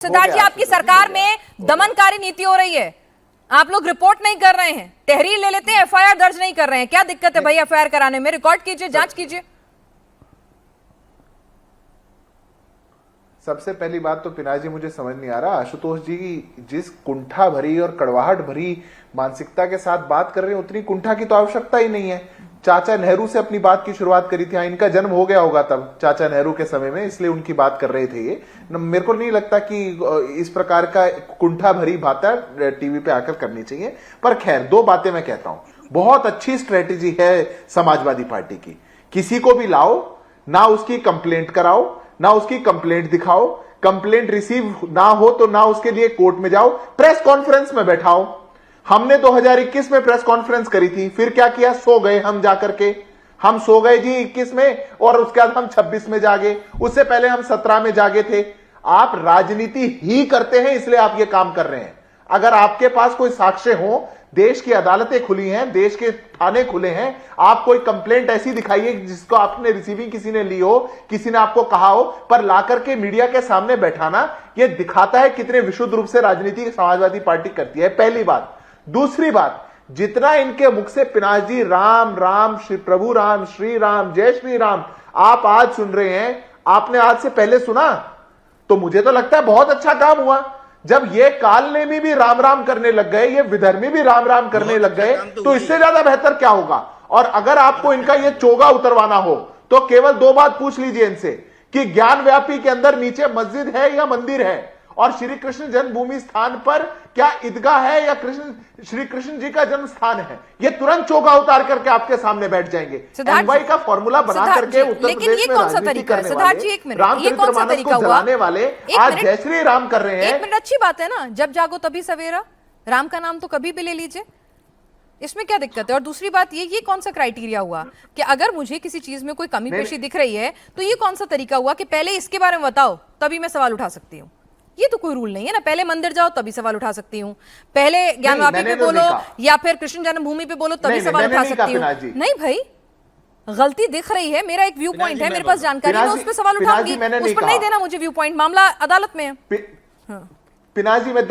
सिद्धार्थ जी, आपकी सरकार में दमनकारी नीति हो रही है। आप लोग रिपोर्ट नहीं कर रहे हैं, तहरीर ले लेते हैं, एफआईआर दर्ज नहीं कर रहे हैं। क्या दिक्कत है भाई एफआईआर कराने में? रिकॉर्ड कीजिए, जांच कीजिए। सबसे पहली बात तो पिनाजी मुझे समझ नहीं आ रहा, आशुतोष जी जिस कुंठा भरी और कड़वाहट भरी मानसिकता के साथ बात कर रहे हैं उतनी कुंठा की तो आवश्यकता ही नहीं है। चाचा नेहरू से अपनी बात की शुरुआत करी थी, इनका जन्म हो गया होगा तब चाचा नेहरू के समय में, इसलिए उनकी बात कर रहे थे ये। मेरे को नहीं लगता कि इस प्रकार का कुंठा भरी बातें टीवी पे आकर करनी चाहिए। पर खैर, दो बातें मैं कहता हूं, बहुत अच्छी स्ट्रेटेजी है समाजवादी पार्टी की। किसी को भी लाओ, ना उसकी कंप्लेंट कराओ, ना उसकी कंप्लेंट दिखाओ, कंप्लेंट रिसीव ना हो तो ना उसके लिए कोर्ट में जाओ, प्रेस कॉन्फ्रेंस में बैठाओ। हमने 2021 में प्रेस कॉन्फ्रेंस करी थी, फिर क्या किया? सो गए हम जाकर के। हम सो गए जी 21 में और उसके बाद हम 26 में जागे, उससे पहले हम 17 में जागे थे। आप राजनीति ही करते हैं, इसलिए आप ये काम कर रहे हैं। अगर आपके पास कोई साक्ष्य हो, देश की अदालतें खुली हैं, देश के थाने खुले हैं, आप कोई कंप्लेंट ऐसी दिखाइए जिसको आपने रिसीविंग किसी ने ली हो, किसी ने आपको कहा हो, पर लाकर के मीडिया के सामने बैठाना, यह दिखाता है कितने विशुद्ध रूप से राजनीति समाजवादी पार्टी करती है। पहली बात। दूसरी बात, जितना इनके मुख से पिनाजी राम राम, श्री प्रभु राम, श्री राम, जय श्री राम आप आज सुन रहे हैं, आपने आज से पहले सुना? तो मुझे तो लगता है बहुत अच्छा काम हुआ। जब ये कालनेमी भी राम राम करने लग गए, ये विधर्मी भी राम राम करने लग गए, तो इससे ज्यादा बेहतर क्या होगा? और अगर आपको इनका ये चोगा उतरवाना हो तो केवल दो बात पूछ लीजिए इनसे कि ज्ञान व्यापी के अंदर नीचे मस्जिद है या मंदिर है, और श्री कृष्ण जन्मभूमि स्थान पर क्या ईदगाह है या श्री कृष्ण जी का जन्म स्थान है? ये तुरंत चोगा उतार करके आपके सामने बैठ जाएंगे। एनवाई का फॉर्मूला बना करके उत्तर प्रदेश में राजनीति करने वाले, रामचरित्र मानस को जलाने वाले आज जय श्री राम कर रहे हैं। एक मिनट, अच्छी बात है ना, जब जागो तभी सवेरा। राम का नाम तो कभी भी ले लीजिए, इसमें क्या दिक्कत है? और दूसरी बात ये कौन सा क्राइटेरिया हुआ कि अगर मुझे किसी चीज में कोई कमी पेशी दिख रही है तो ये कौन सा तरीका हुआ कि पहले इसके बारे में बताओ तभी मैं सवाल उठा सकती हूँ? ये तो कोई रूल नहीं है ना, पहले मंदिर जाओ तभी सवाल उठा सकती हूँ, पहले ज्ञानवापी पे बोलो या फिर कृष्ण जन्मभूमि पे बोलो तभी सवाल उठा सकती हूँ। नहीं भाई, गलती दिख रही है, मेरा एक व्यू पॉइंट है, मेरे पास जानकारी है, उस पर सवाल उठाऊंगी। उस पर नहीं देना मुझे व्यू पॉइंट, मामला अदालत में है। पिनाजी मैं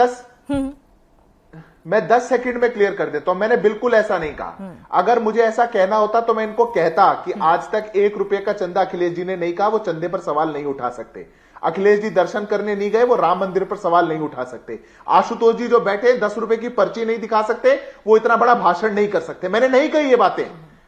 10 सेकंड में क्लियर कर देता हूं, मैंने बिल्कुल ऐसा नहीं कहा। अगर मुझे ऐसा कहना होता तो मैं इनको कहता कि आज तक 1 रुपए का चंदा अखिलेश जी ने नहीं कहा, वो चंदे पर सवाल नहीं उठा सकते। अखिलेश जी दर्शन करने नहीं गए, वो राम मंदिर पर सवाल नहीं उठा सकते। आशुतोष जी जो बैठे 10 रुपए की पर्ची नहीं दिखा सकते, वो इतना बड़ा भाषण नहीं कर सकते। मैंने नहीं कही ये बातें,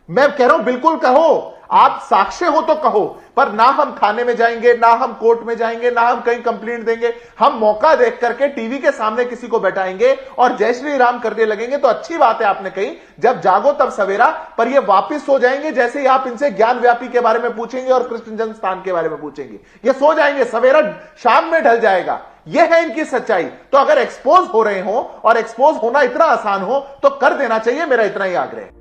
मैं कह रहा हूं बिल्कुल कहो, आप साक्ष्य हो तो कहो, पर ना हम थाने में जाएंगे, ना हम कोर्ट में जाएंगे, ना हम कहीं कंप्लेंट देंगे। हम मौका देख करके टीवी के सामने किसी को बैठाएंगे और जय श्री राम करने लगेंगे तो अच्छी बात है आपने कही, जब जागो तब सवेरा। पर ये वापिस सो जाएंगे जैसे ही आप इनसे ज्ञान व्यापी के बारे में पूछेंगे और कृष्ण जन्म स्थान के बारे में पूछेंगे, ये सो जाएंगे, सवेरा शाम में ढल जाएगा। यह है इनकी सच्चाई। तो अगर एक्सपोज हो रहे हो और एक्सपोज होना इतना आसान हो तो कर देना चाहिए, मेरा इतना ही आग्रह है।